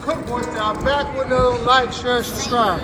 Cook Boy Style, back with another like, share, subscribe.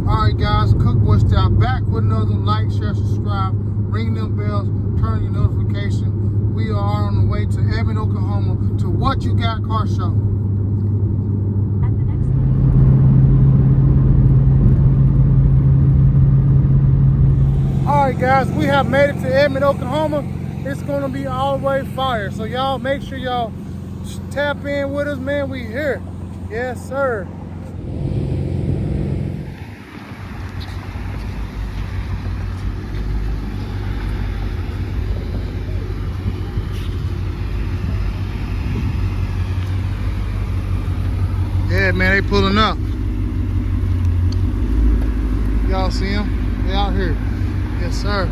Alright guys, Cook Boy Style, back with another like, share, subscribe, ring them bells, turn your notification. We are on the way to Edmond, Oklahoma to What You Got Car Show. Alright guys, we have made it to Edmond, Oklahoma. It's gonna be all the way fire. So y'all make sure y'all tap in with us, man. We here. Yes, sir. Yeah, man, they pulling up. Y'all see them? They out here. Yes, sir.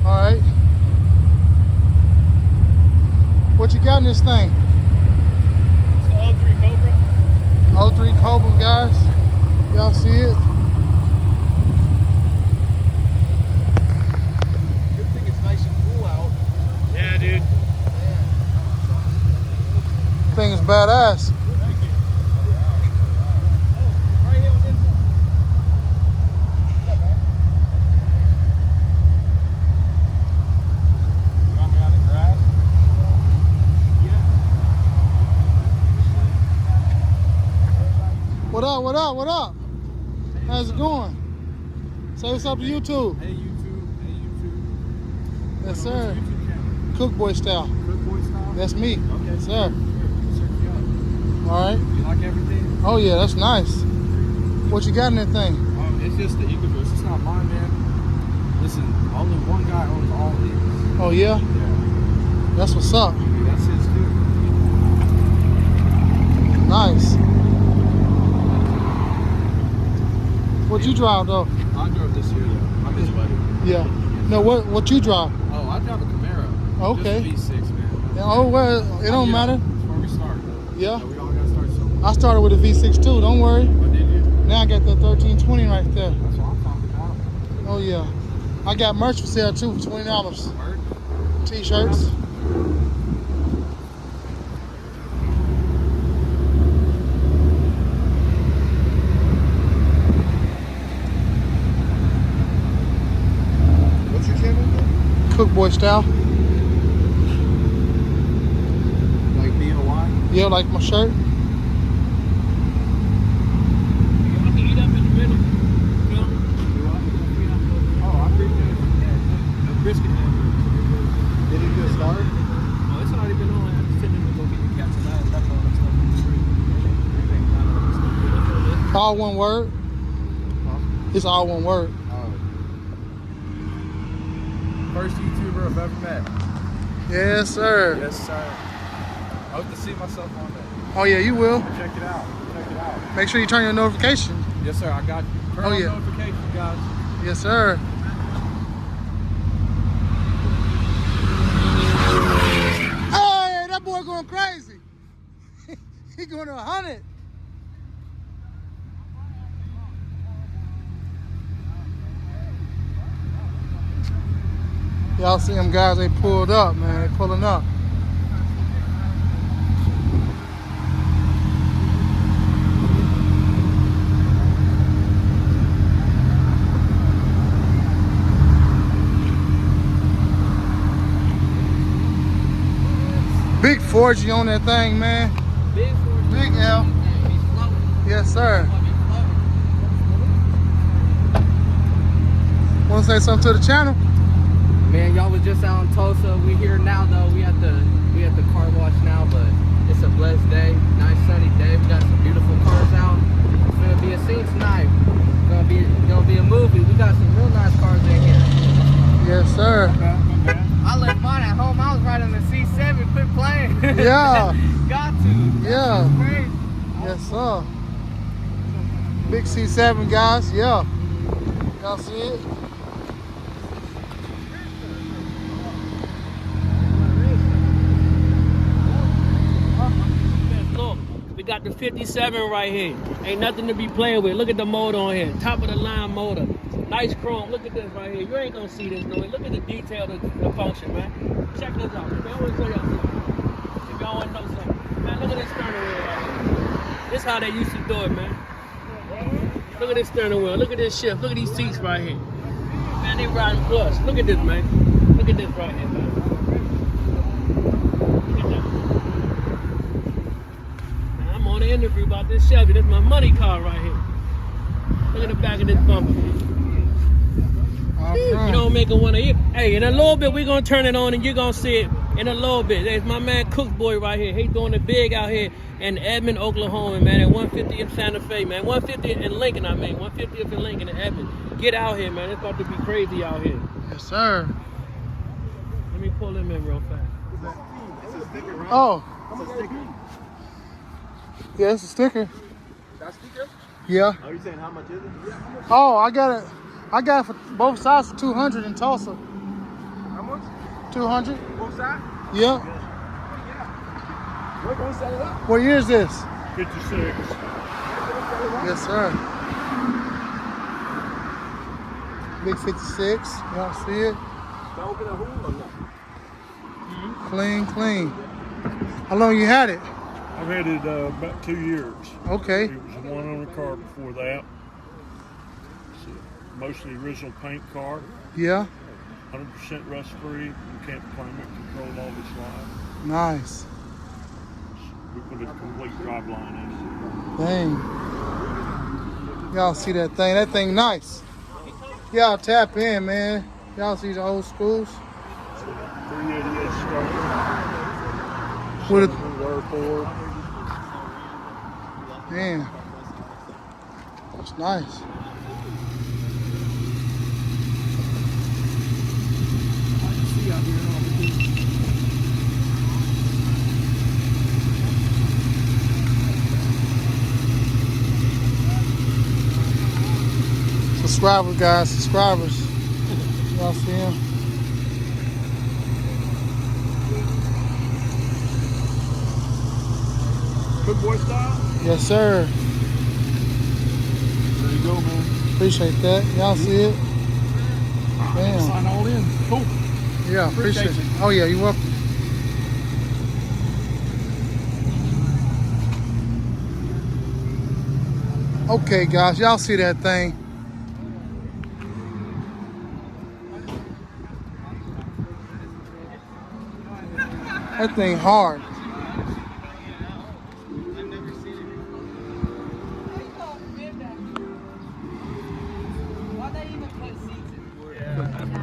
All right. What you got in this thing? It's the 03 Cobra. 03 Cobra, guys. Y'all see it? Good thing it's nice and cool out. Yeah, dude. Thing is badass. Thank you. Right here on this one. You want me on the grass? What up, what up, what up? How's it going? Say what's up to YouTube. Hey YouTube. Hey YouTube. Yes, What's sir. your YouTube channel? Cook Boy Style. Cook Boy Style? That's me. Okay. Yes, sir. Sure. Check you out. All right. You like everything? Oh, yeah, that's nice. What you got in that thing? It's just the EcoBoost. It's not mine, man. Listen, only one guy owns all of these. Oh, yeah? Yeah. That's what's up. That's his too. Nice. What you drive, though? I drove this year, though. I'm his buddy. Yeah. No, what you drive? Oh, I drive a Camaro. Okay. Just a V6, man. Yeah, oh, well, it don't matter. That's where we start. Yeah. So we all gotta start somewhere. I started with a V6 too, don't worry. What did you? Now I got the 1320 right there. That's what I'm talking about. Oh, yeah. I got merch for sale too for $20. Word? T-shirts. What's your channel again? Cook Boy Style. Like B-O-Y? Yeah, like my shirt. Oh, I appreciate it. Yeah, no brisket, man. Did he do a star? Oh, it's already been on. I'm just sitting to go get the cats and that's all that stuff. All one word. It's all one word. First YouTuber I've ever met. Yes, sir. Yes, sir. I hope to see myself on there. Oh, yeah, you will. Check it out. Check it out. Make sure you turn your notifications. Yes, sir. I got you. Turn Oh, on yeah. notifications, guys. Yes, sir. Hey, that boy going crazy. He going to 100. Y'all see them guys, they pulled up, man. They pulling up. Big 4G on that thing, man. Big 4G. Big L. Yes, sir. Want to say something to the channel? Man, y'all was just out in Tulsa. We here now though. We at the car wash now, but it's a blessed day. Nice sunny day. We got some beautiful cars out. It's gonna be a scene tonight. Gonna be a movie. We got some real nice cars in here. Yes, sir. I left mine at home. I was riding the C7. Quit playing. Yeah. Got to. Yeah. Great. Yes, sir. Big C7, guys. Yeah. Y'all see it? Look, we got the 57 right here. Ain't nothing to be playing with. Look at the motor on here. Top of the line motor. Nice chrome. Look at this right here. You ain't gonna see this, no way. Look at the detail of the function, man. Check this out. Man, I wanna show y'all something. If y'all wanna know something. Man, look at this steering wheel right here. This how they used to do it, man. Look at this steering wheel. Look at this shift. Look at these seats right here. Man, they riding plus. Look at this, man. Look at this right here, man. Look at that. Man, I'm on an interview about this Chevy. This is my money car right here. Look at the back of this bumper. You don't make it one of you. Hey, in a little bit, we're going to turn it on and you're going to see it in a little bit. There's my man Cook Boy right here. He's doing it big out here in Edmond, Oklahoma, man, at 150 in Santa Fe, man. 150 in Lincoln, 150th in Lincoln and Edmond. Get out here, man. It's about to be crazy out here. Yes, sir. Let me pull him in real fast. Oh. Yeah, it's a sticker. That sticker? Yeah. Are you saying how much is it? Oh, I got it for both sides for 200 in Tulsa. How much? 200? Both sides? Yeah. We're gonna set it up. What year is this? 56. Yes, sir. Big 56. Y'all see it? Don't open a hole or nothing. Clean, clean. How long you had it? I've had it about 2 years. Okay. It was a one-owner car before that. It's mostly original paint car, Yeah. 100% rust-free. You can't climate control all this life. Nice. We put a complete driveline in Dang. Y'all see that thing? That thing nice. Y'all tap in, man. Y'all see the old schools? it. 388 starter. With a, Whirlpool. man. That's nice. Subscribers, guys, subscribers. Y'all see him? Good boy style? Yes, sir. There you go, man. Appreciate that. Y'all see it? Damn. Sign all in. Cool. Yeah, appreciate it. Oh, yeah, you're welcome. Okay, guys, y'all see that thing? That thing hard.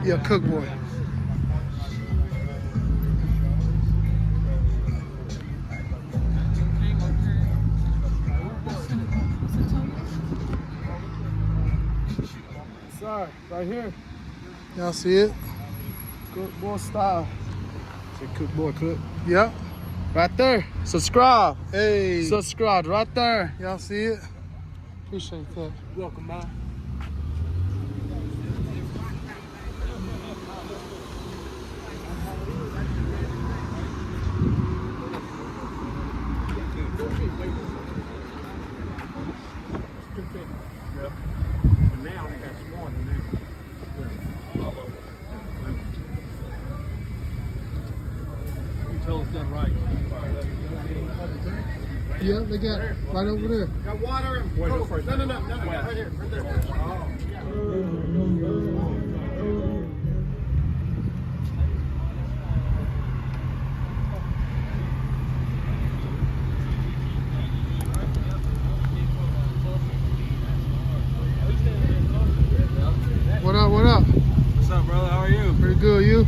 Yeah, Cook Boy. Sorry, right here. Y'all see it? Cook boy style. Say cook boy cook. Yep. Right there. Subscribe. Hey. Subscribe right there. Y'all see it? Appreciate that. Welcome, man. Yeah, they got it right over there. Got water and Coke. No, right here. Right there. What up, what up? What's up, brother? How are you? Pretty good, you?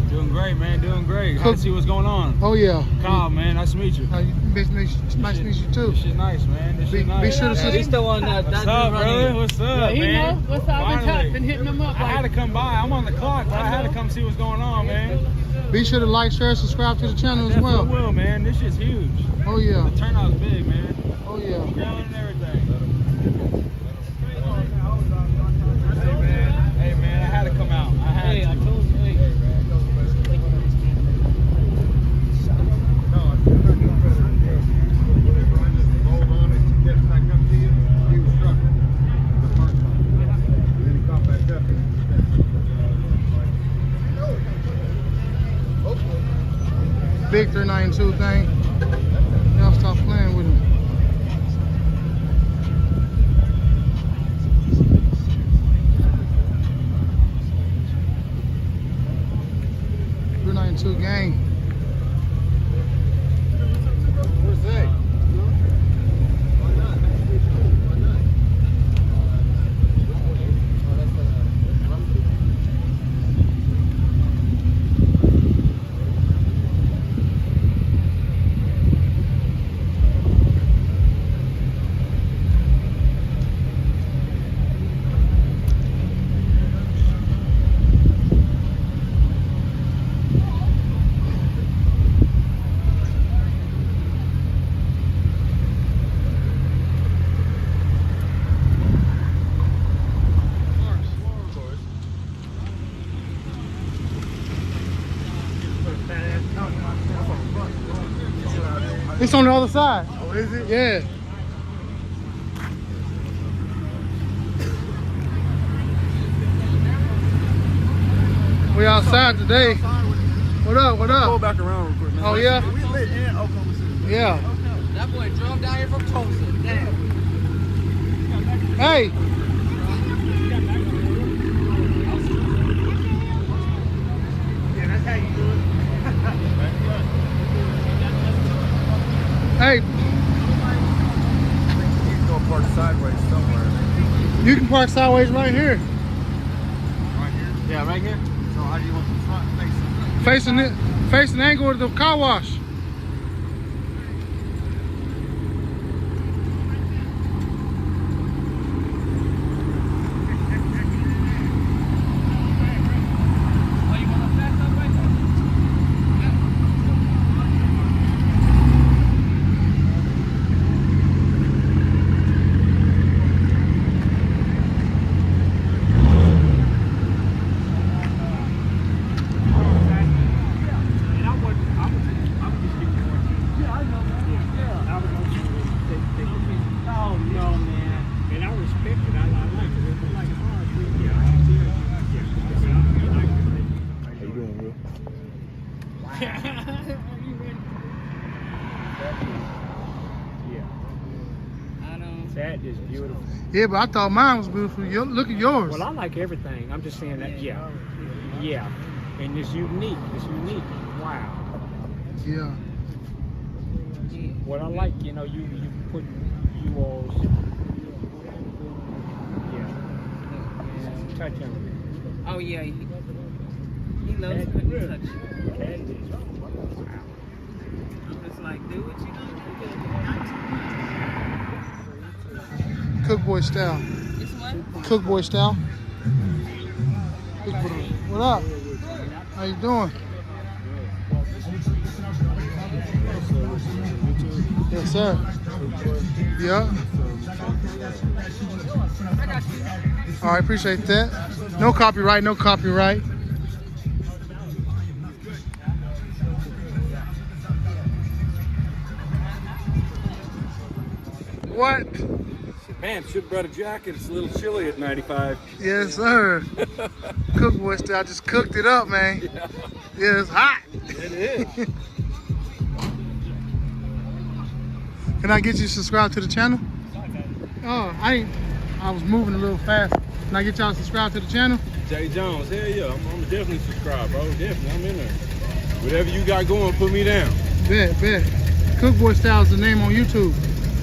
great. Cook- Let's see what's going on. Oh yeah. Kyle, man, nice to meet you. Nice to meet you too. This shit nice, man. This Be shit nice. sure to Yeah, he's the one that What's doesn't up, run brother? in. What's up, He man? know what's up. Finally. Been hitting him up. I had to come by. I'm on the clock, but I had to come see what's going on, man. Be sure to like, share, subscribe to the channel as Definitely well. will, man. This shit's huge. Oh yeah. The turnout's big, man. Oh yeah. Grilling and everything. Hey, man, I had to come out. I had to. I told you. Hey. Big 392 thing. Y'all stop playing with him. Gang. Where's that? It's on the other side. Oh, is it? Yeah. We outside today. What up? What Go up? back around real quick, man. Oh yeah? We lit in Oklahoma City. Yeah. That boy drove down here from Tulsa. Damn. Hey. Hey, You can go park sideways somewhere. you can park sideways right here. Right here? Yeah, right here. So how do you want the front facing? Facing the angle of the car wash. That is beautiful. Yeah, but I thought mine was beautiful. Look at yours. Well, I like everything. I'm just saying that, yeah. And it's unique. Wow. Yeah. What I like, you put you all. Yeah. Touch on it. Oh yeah, he loves putting you touch. That is. Wow. I'm just like, do what you do. Cook boy style. This one? Cook boy style. Big brother. What up? How you doing? Yes, sir. Yeah. All right, appreciate that. No copyright, no copyright. What? Man, should have brought a jacket. It's a little chilly at 95. Yes, sir. Cook boy style. I just cooked it up, man. Yeah, it's hot. It is. Can I get you subscribed to the channel? Oh, I was moving a little fast. Can I get y'all subscribed to the channel? Jay Jones, hell yeah. I'm definitely subscribed, bro. Definitely, I'm in there. Whatever you got going, put me down. Bet. Cook boy style is the name on YouTube.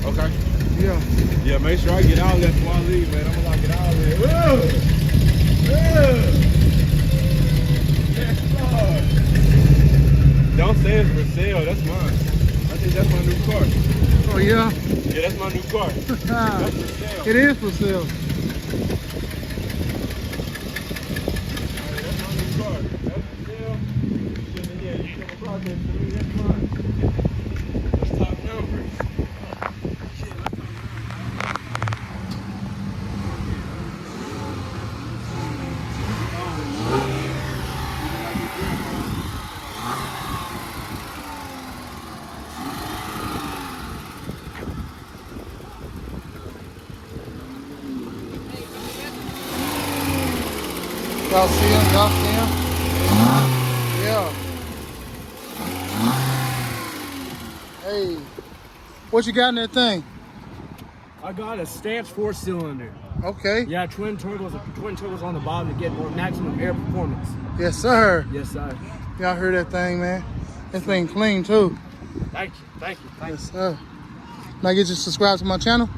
Okay. Yeah. Yeah, make sure I get all that before I leave, man. I'm gonna lock it all in. Yes, Lord. don't say it's for sale. That's mine. I think that's my new car. Oh yeah. Yeah, that's my new car. That's for sale. It is for sale. That's my new car. That's for sale. Yeah, you come across that for me. That's mine. That's top number. Y'all see him? Y'all see him? Yeah. Hey. What you got in that thing? I got a stamped 4-cylinder. Okay. Yeah, twin turbos on the bottom to get more maximum air performance. Yes, sir. Yes, sir. Y'all heard that thing, man. That thing clean, too. Thank you. Thank you. Thank Yes, sir. Can I get you to subscribe to my channel?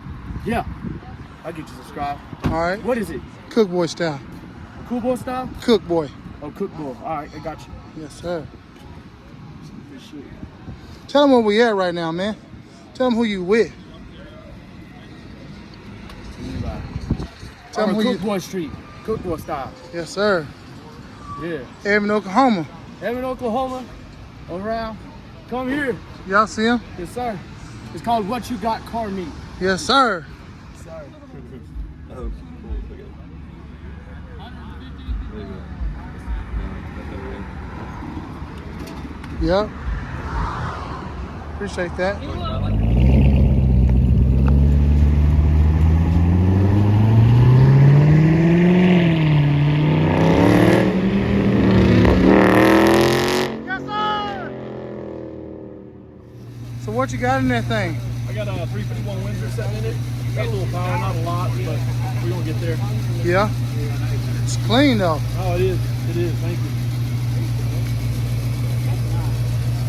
you. Yeah. I'll get you subscribed. All right. What is it? Cook boy style. Cool boy style? Cook boy. Oh, cook boy. All right, I got you. Yes, sir. Good shit. Tell them where we at right now, man. Tell them who you with. Tell them I'm who on you... Cook Boy Street. Cook Boy style. Yes, sir. Yeah. Evan, Oklahoma. Evan, Oklahoma. Around. Come here. Y'all see him? Yes, sir. It's called What You Got Car Meet. Yes, sir. Yes, sir. Yep. Appreciate that. Yes, sir. So what you got in that thing? I got a 351 Windsor sitting in it. Got a little power, not a lot, but we're going to get there. Yeah. It's clean though. Oh, it is. It is. Thank you.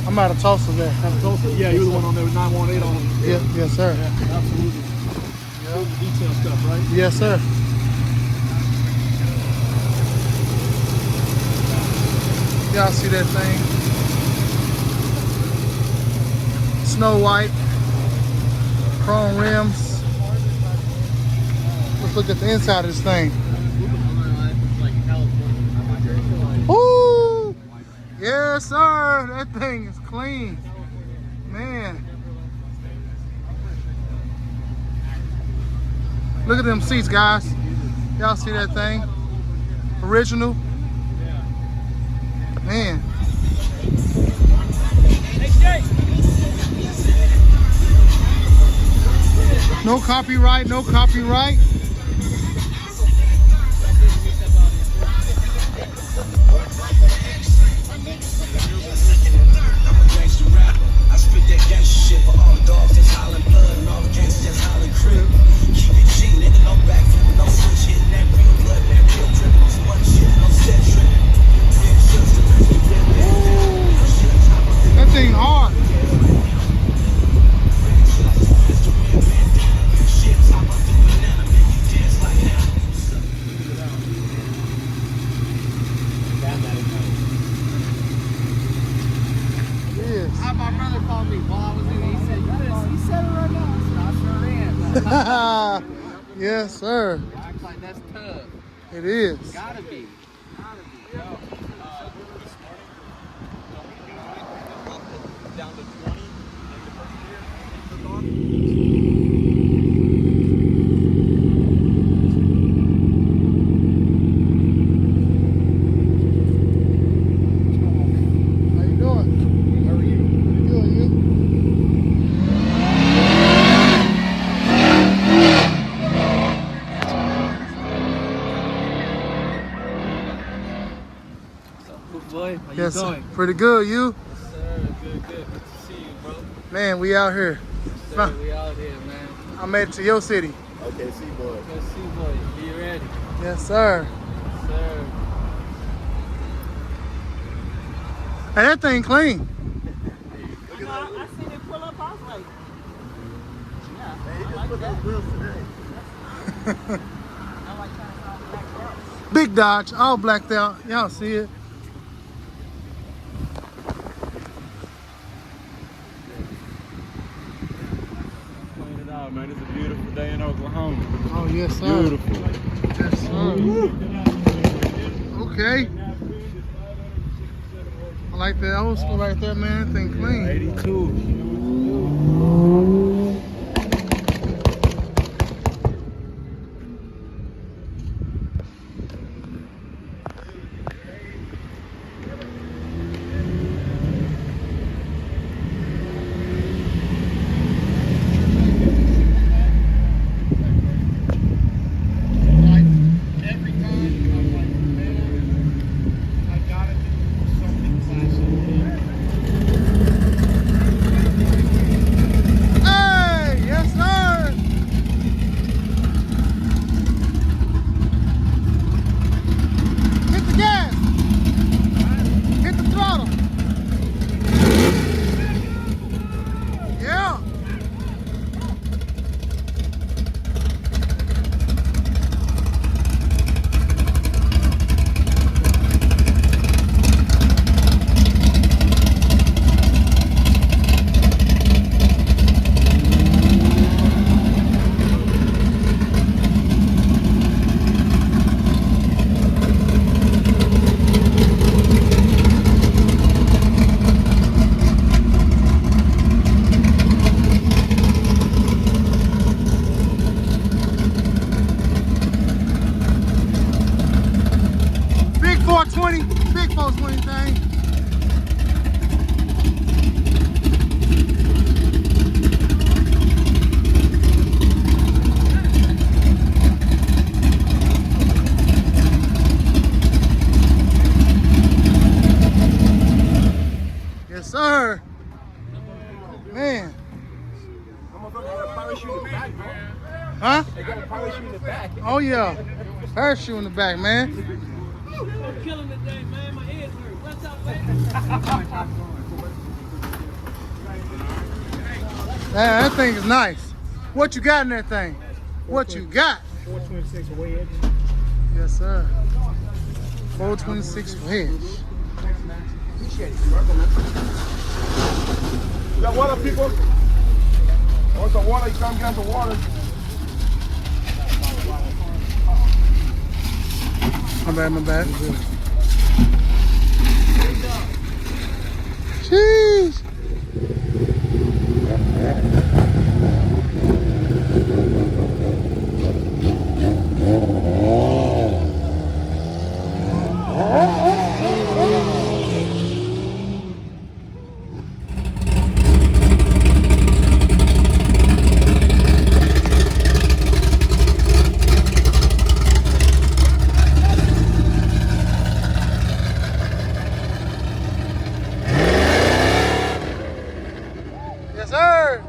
I'm out of Tulsa there. Yeah, you were the one on there with 918 on them. Yeah, yes, sir. Yeah, absolutely. Yeah. The detail stuff, right? Yes, sir. Y'all see that thing? Snow White, chrome rims. Let's look at the inside of this thing. Woo! Yes, sir. That thing is clean. Man. Look at them seats, guys. Y'all see that thing? Original. Man. No copyright, no copyright. That thing hard. How my brother called me while I was in it. He said, you said it right now. I said, I sure am. Yes, sir. Acts like that's tough. It is. Gotta be. Down to 20 in the first year. Took on. How you doing? How are you? Pretty good, you? Good boy. How Yes, you sir. doing? Pretty good, you? Yes, sir. Good. Good to see you, bro. Man, we out here. Sir, we out here, man. I made it to your city. Okay, see, boy. Let's see, boy. Be ready. Yes, sir. Yes, sir. Hey, that thing clean. I seen it pull up. I was like, yeah, I like that. I like trying to sound blacked out. Big Dodge, all blacked out. Y'all see it. man. It's a beautiful day in Oklahoma. Oh, yes, sir. Beautiful. Yes, sir. Okay. I like that old school right there, man. That thing clean. 82. Like, every time I'm like, man, I gotta do something classic. Hey, yes, sir. Hit the gas. Hit the throttle. Yeah. Big 420, big 420 thing. Yes, sir. Man. Huh? Oh, yeah. Parachute in the back, man. I'm killing today, man. My ears hurt. What's up, man? That thing is nice. What you got in that thing? What you got? 426 wedge. Yes, sir. 426 wedge. You got water, people? Want some water? You come get some water. My bad, my bad. Jeez. Yes, sir.